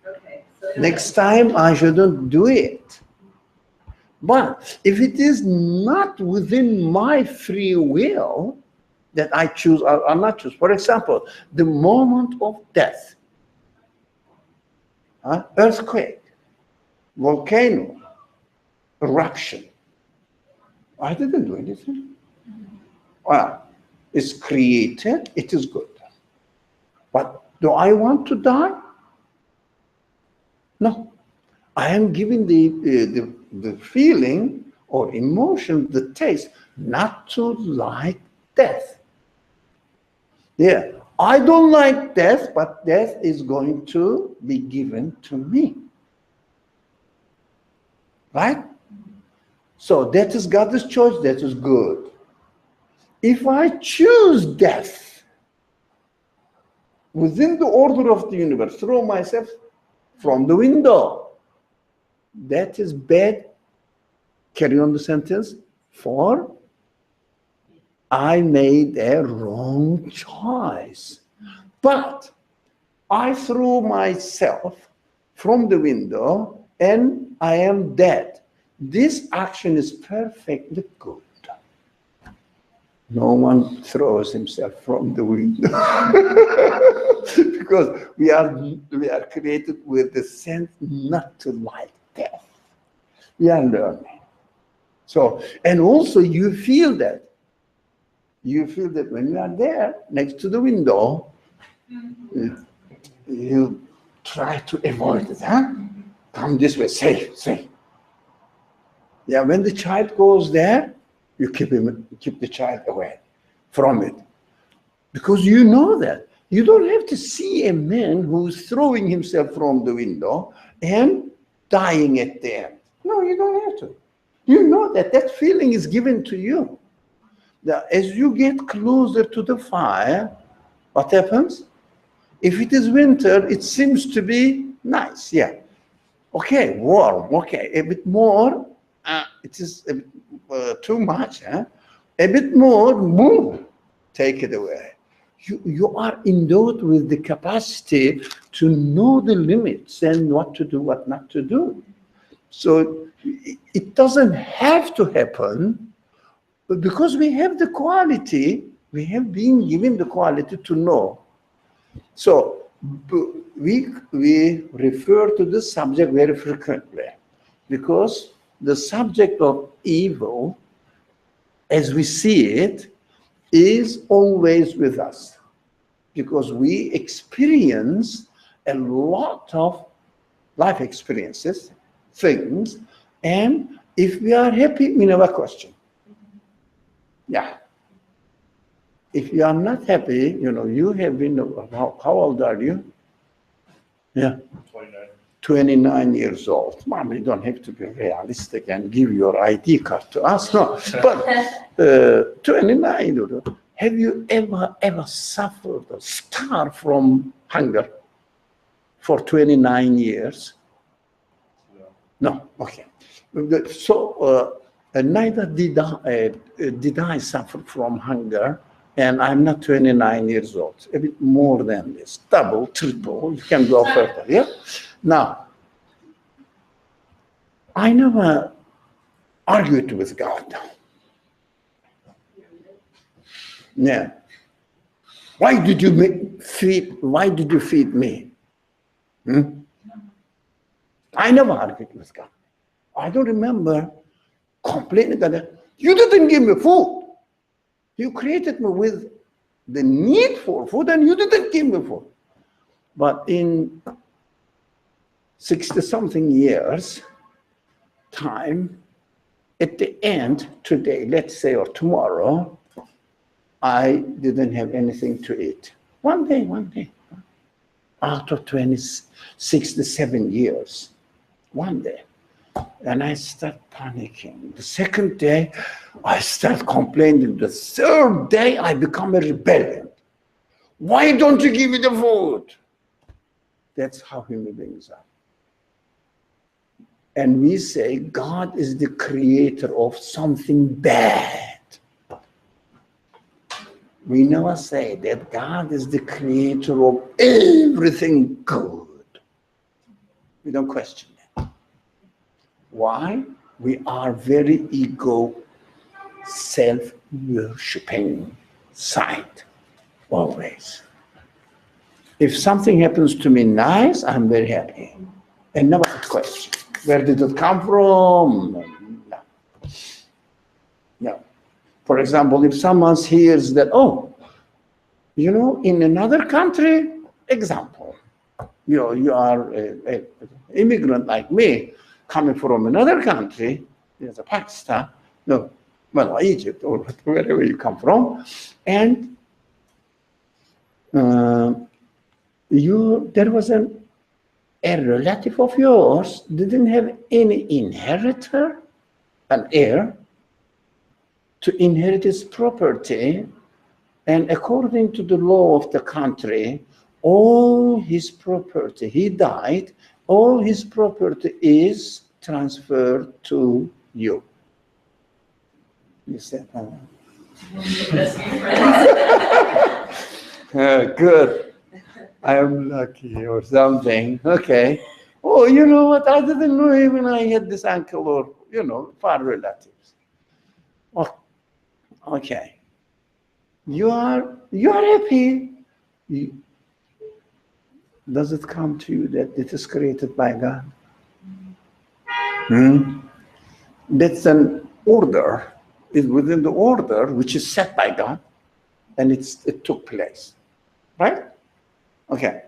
Okay. So Next time I shouldn't do it. But if it is not within my free will that I choose or not choose, for example, the moment of death, earthquake, volcano, eruption, I didn't do anything. Well, it's created, it is good. But do I want to die? No. I am giving the feeling or emotion, the taste, not to like death. Yeah. I don't like death, but death is going to be given to me. Right? So that is God's choice, that is good. If I choose death within the order of the universe, throw myself from the window, that is bad. Carry on the sentence. For I made a wrong choice. But I threw myself from the window and I am dead. This action is perfectly good. No one throws himself from the window because we are created with the sense not to like death. We are learning. So, and also you feel that. You feel that when you are there next to the window, you try to avoid it, huh? Come this way, safe. Yeah, when the child goes there, you keep the child away from it. Because you know that. You don't have to see a man who's throwing himself from the window and dying at the end. No, you don't have to. You know that that feeling is given to you. Now, as you get closer to the fire, what happens? If it is winter, it seems to be nice, yeah. Okay, warm, okay, a bit more, it is a bit, too much, huh? A bit more, boom, take it away. You are endowed with the capacity to know the limits and what to do, what not to do. So it doesn't have to happen, but because we have the quality, we have been given the quality to know. So we refer to the subject very frequently because the subject of evil, as we see it, is always with us because we experience a lot of life experiences, things, and if we are happy, we never question. Yeah. If you are not happy, you have been, how old are you? Yeah. 29 years old. Mom, you don't have to be realistic and give your ID card to us. No, but 29, have you ever suffered or starved from hunger for 29 years? No, okay. So neither did I suffer from hunger, and I'm not 29 years old, a bit more than this, double, triple, you can go further, yeah? Now, I never argued with God. Yeah. Why did you feed me? I never argued with God. I don't remember complaining that you didn't give me food. You created me with the need for food and you didn't give me food. But in 60-something years time, at the end, today, let's say, or tomorrow, I didn't have anything to eat. One day, out of 67 years, one day. And I start panicking. The second day, I start complaining. The third day, I become a rebellion. Why don't you give me the food? That's how human beings are. And we say God is the creator of something bad. We never say that God is the creator of everything good. We don't question that. Why? We are very ego, self-worshipping side, always. If something happens to me nice, I'm very happy. And never question. Where did it come from? No. For example, if someone hears that, in another country, example, you are an immigrant like me, coming from another country, there's a Pakistan, Egypt, or wherever you come from, and there was a relative of yours didn't have any inheritor, an heir, to inherit his property, and according to the law of the country, all his property, he died, all his property is transferred to you. You said, good. I'm lucky or something. Okay. Oh, you know what? I didn't know even I had this uncle or, far relatives. Oh, okay. You are happy. Does it come to you that it is created by God? That's an order. It's within the order which is set by God, and it took place. Right? Okay.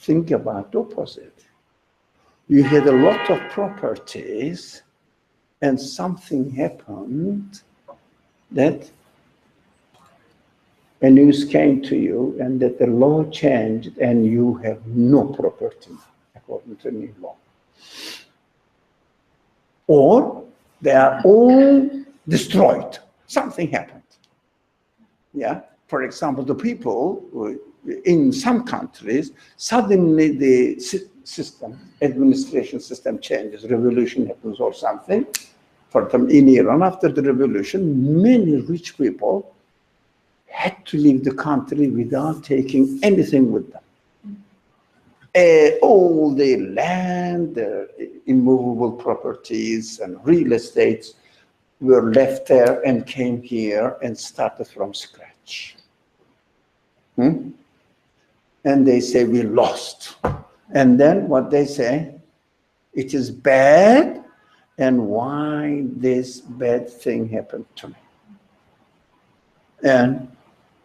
Think about the opposite. You had a lot of properties and something happened that a news came to you and that the law changed and you have no property according to new law. Or they are all destroyed. Something happened. Yeah. For example, the people in some countries, suddenly the administration system changes, revolution happens or something. For them in Iran, after the revolution, many rich people had to leave the country without taking anything with them. All the land, their immovable properties and real estates were left there and came here and started from scratch. And they say, we lost. And then what they say, it is bad, and why this bad thing happened to me. And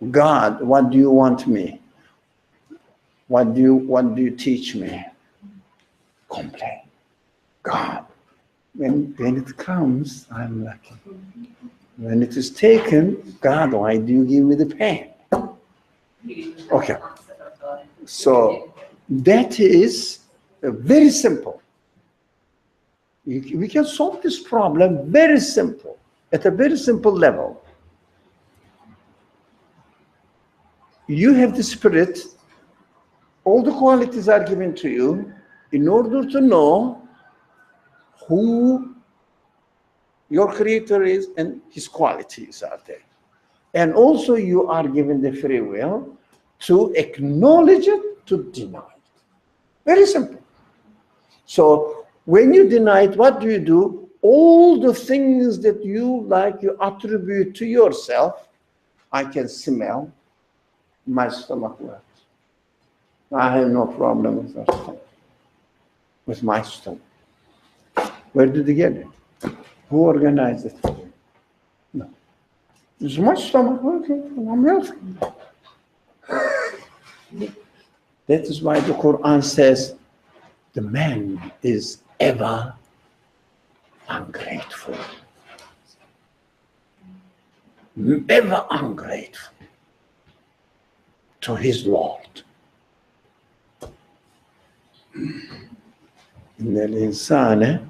God, what do you want me? What do you teach me? Complain. God, when it comes, I'm lucky. When it is taken, God, why do you give me the pain? Okay. So that is very simple. We can solve this problem very simple, at a very simple level. You have the Spirit, all the qualities are given to you in order to know who your Creator is and His qualities are there. And also you are given the free will to acknowledge it, to deny it. Very simple. So when you deny it, what do? All the things that you attribute to yourself. I can smell, my stomach works. I have no problem with my stomach. With my stomach. Where did you get it? Who organized it? No. Is my stomach working? I'm healthy. That is why the Quran says the man is ever ungrateful. Ever ungrateful to his Lord. إن الإنسان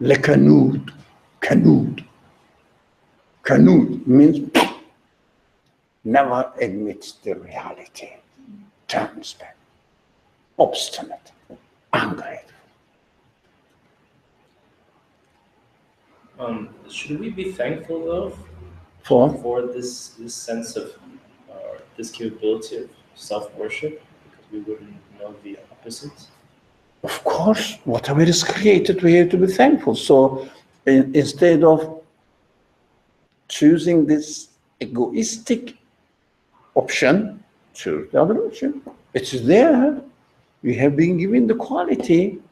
لكنود. Kanud means never admits the reality, turns back, obstinate, ungrateful. Should we be thankful though For this sense of this capability of self-worship, because we wouldn't know the opposite? Of course, whatever is created, we have to be thankful. So instead of choosing this egoistic option, choose the other option. It's there. You have been given the quality.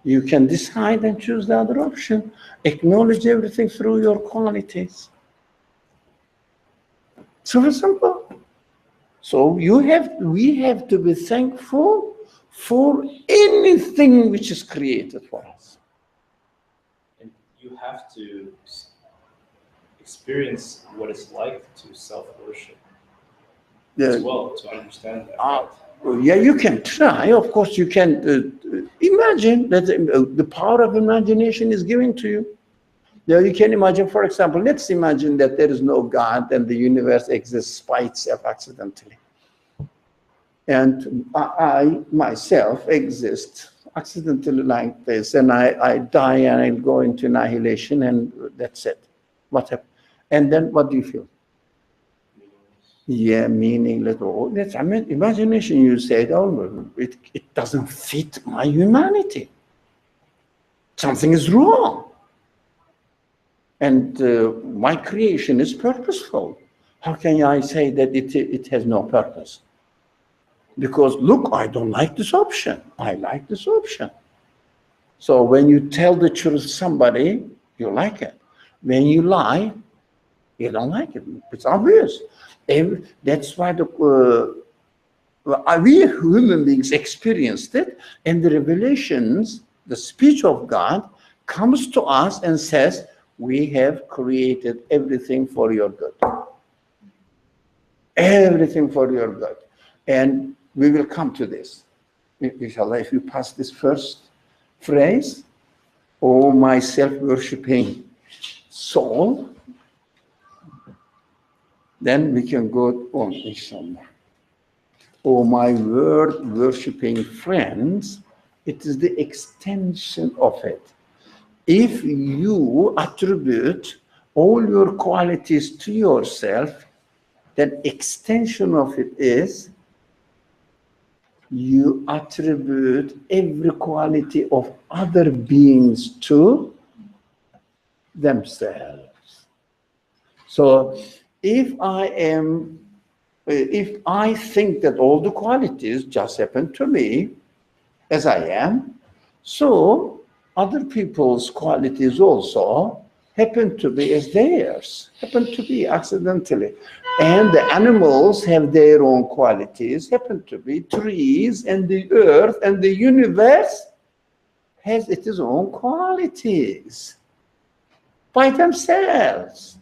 You can decide and choose the other option. Acknowledge everything through your qualities. So very simple. So we have to be thankful for anything which is created for us. And you have to experience what it's like to self-worship Yeah. as well, to understand that. Yeah, you can try. Of course, you can imagine that the power of imagination is given to you. Now, you can imagine, for example, let's imagine that there is no God and the universe exists by itself accidentally. And I myself exist accidentally like this, and I die and I go into annihilation, and that's it. What happened? And then what do you feel? Yeah, meaningless. Oh, that's, I mean, imagination, you said, oh, it doesn't fit my humanity. Something is wrong. And my creation is purposeful. How can I say that it has no purpose? Because look, I don't like this option. I like this option. So when you tell the truth to somebody, you like it. When you lie, you don't like it. It's obvious. That's why we human beings experienced it, and the revelations, the speech of God, comes to us and says, we have created everything for your good. Everything for your good. And we will come to this. Inshallah, if you pass this first phrase, oh, my self-worshipping soul, then we can go on, inshallah. Oh, my word-worshipping friends, it is the extension of it. If you attribute all your qualities to yourself, then extension of it is you attribute every quality of other beings to themselves. So if I think that all the qualities just happen to me as I am, so other people's qualities also happen to be as theirs, happen to be accidentally. And the animals have their own qualities, happen to be trees, and the earth and the universe has its own qualities by themselves.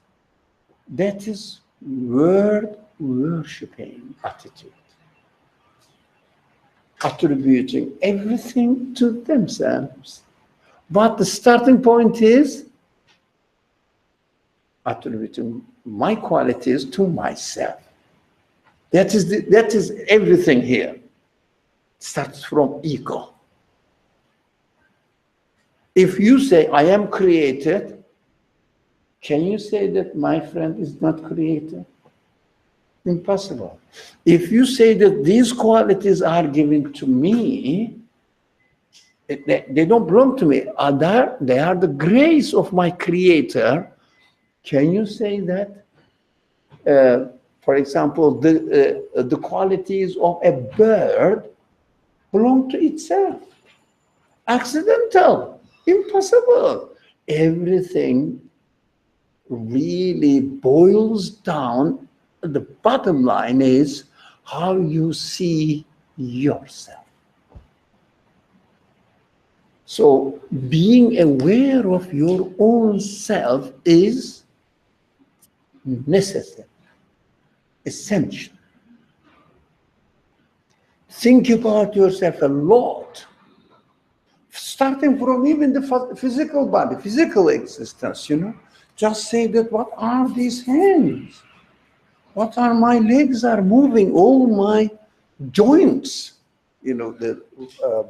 That is word worshipping attitude. Attributing everything to themselves. But the starting point is attributing my qualities to myself. That is everything here. It starts from ego. If you say, I am created, can you say that my friend is not created? Impossible. If you say that these qualities are given to me, they don't belong to me. They are the grace of my creator. Can you say that? For example, the qualities of a bird belong to itself. Accidental. Impossible. Everything really boils down. The bottom line is how you see yourself. So being aware of your own self is necessary, essential. Think about yourself a lot, starting from even the physical body, physical existence, Just say that, what are these hands? What are my legs are moving? All my joints, the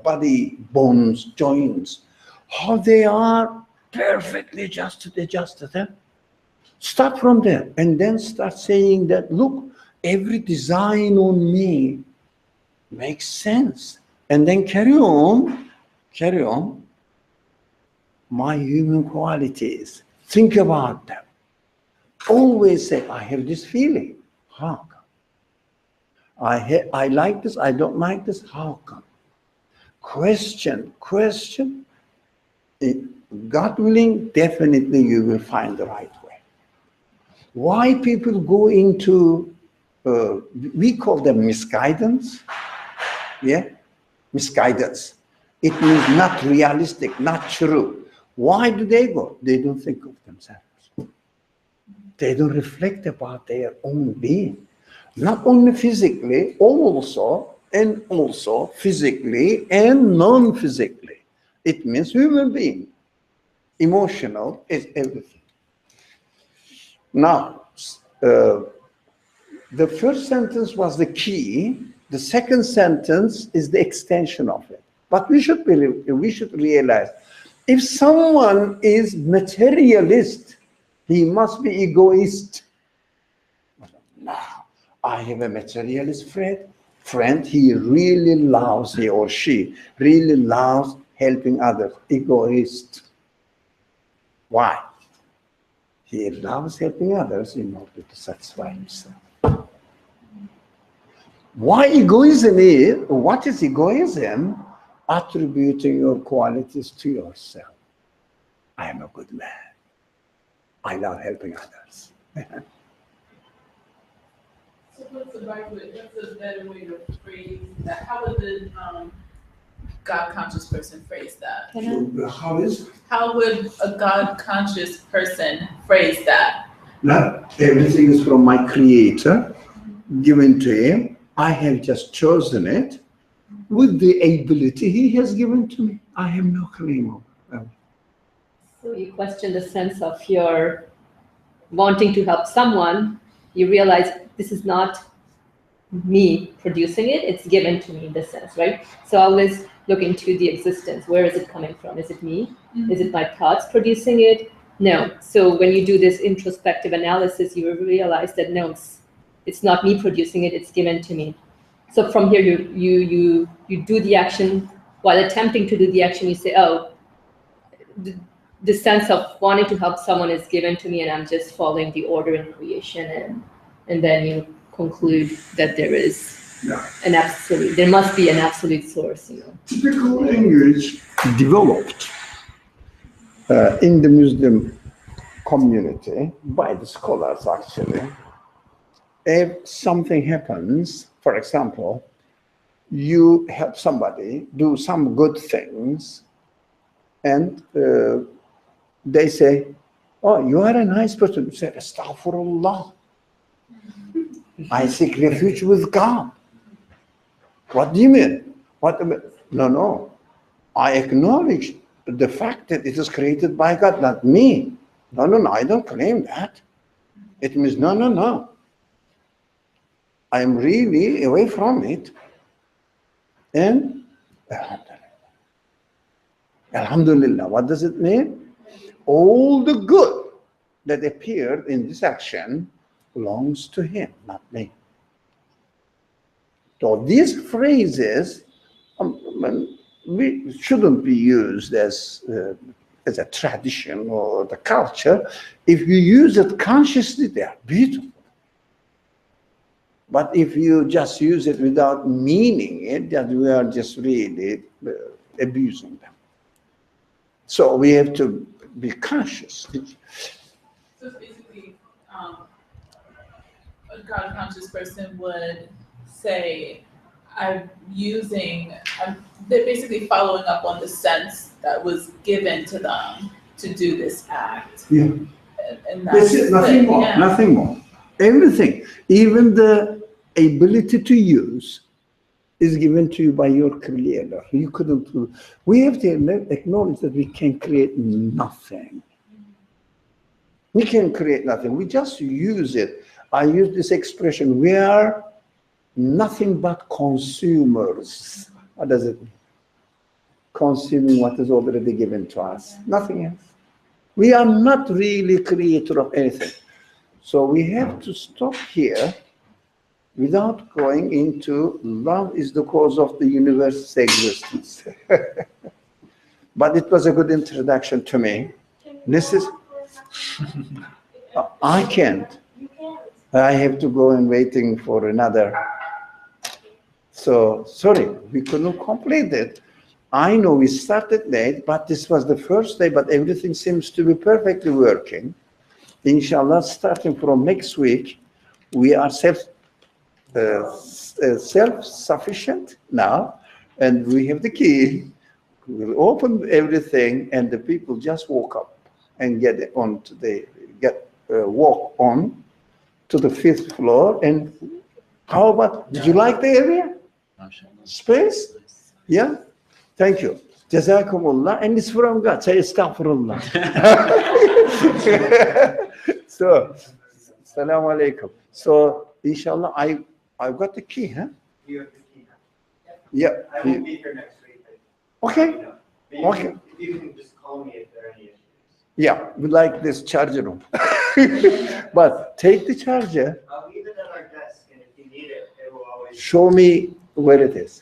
body bones, joints, how they are perfectly adjusted. Start from there and then start saying that, look, every design on me makes sense. And then carry on my human qualities. Think about them. Always say, I have this feeling. How come? I like this, I don't like this. How come? Question. God willing, definitely you will find the right way. Why people go into, we call them misguidance. Yeah? Misguidance. It means not realistic, not true. Why do they go? They don't think of themselves. They don't reflect about their own being. Not only physically, also physically and non-physically. It means human being. Emotional is everything. Now, the first sentence was the key. The second sentence is the extension of it. But we should realize, if someone is materialist, he must be egoist. No, I have a materialist friend, he really loves, he or she really loves helping others. Egoist. Why? He loves helping others in order to satisfy himself. Why egoism is? What is egoism? Attributing your qualities to yourself. I am a good man. I love helping others. So what's a better way to phrase that? How would the God-conscious person phrase that? How would a God-conscious person phrase that? Now, everything is from my Creator, given to him. I have just chosen it with the ability he has given to me. I have no claim over it. So you question the sense of your wanting to help someone, you realize this is not me producing it, it's given to me in this sense, right? So always look into the existence. Where is it coming from? Is it me? Mm-hmm. Is it my thoughts producing it? No. So when you do this introspective analysis, you will realize that no, it's not me producing it, it's given to me. So from here, you do the action. While attempting to do the action, you say, oh, the sense of wanting to help someone is given to me, and I'm just following the order in creation, and then you conclude that there is an absolute, there must be an absolute source, you know. Typical language developed in the Muslim community by the scholars, actually. If something happens, for example, you help somebody do some good things, and they say, oh, you are a nice person. You say, Astaghfirullah. I seek refuge with God. What do you mean? No. I acknowledge the fact that it is created by God, not me. No, I don't claim that. It means, no. I am really away from it. And Alhamdulillah, what does it mean? All the good that appeared in this action belongs to him, not me. So these phrases we shouldn't be used as a tradition or the culture. If you use it consciously, they are beautiful. But if you just use it without meaning it, then we are just really abusing them. So we have to be conscious. So basically, a God-conscious person would say, they're basically following up on the sense that was given to them to do this act. Yeah. And That's it, nothing more, yeah. nothing more. Everything, even the ability to use, is given to you by your Creator. You couldn't. We have to acknowledge that we can create nothing. We can create nothing. We just use it. I use this expression, we are nothing but consumers. What does it mean? Consuming what is already given to us. Nothing else. We are not really creator of anything. So we have to stop here without going into love is the cause of the universe's existence. But it was a good introduction to me. This is, I can't. I have to go and waiting for another. So, sorry, we couldn't complete it. I know we started late, but this was the first day, but everything seems to be perfectly working. Inshallah, starting from next week, we are self-sufficient now, and we have the key. We'll open everything, and the people just walk up and get walk on to the 5th floor. And how about, did you like the area? Space? Yeah? Thank you. Jazakumullah. And it's from God. Say astaghfirullah. So, assalamu alaikum. So, inshallah, I've got the key, huh? You have the key. Yeah. I won't be here next week. Okay. You know, but you Okay. can- If you can just call me if there are any issues. Yeah, we like this charger room. But take the charger, I'll leave it at our desk, and if you need it, it will always. show me where it is.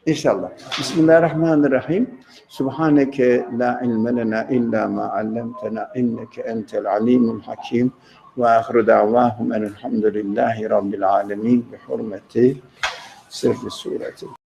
Inshallah. Bismillah ar-Rahman ar-Rahim. سبحانك لا علم لنا إلا ما علمتنا إنك أنت العليم الحكيم وآخر دعواهم أن الحمد لله رب العالمين بحرمة سر السورة.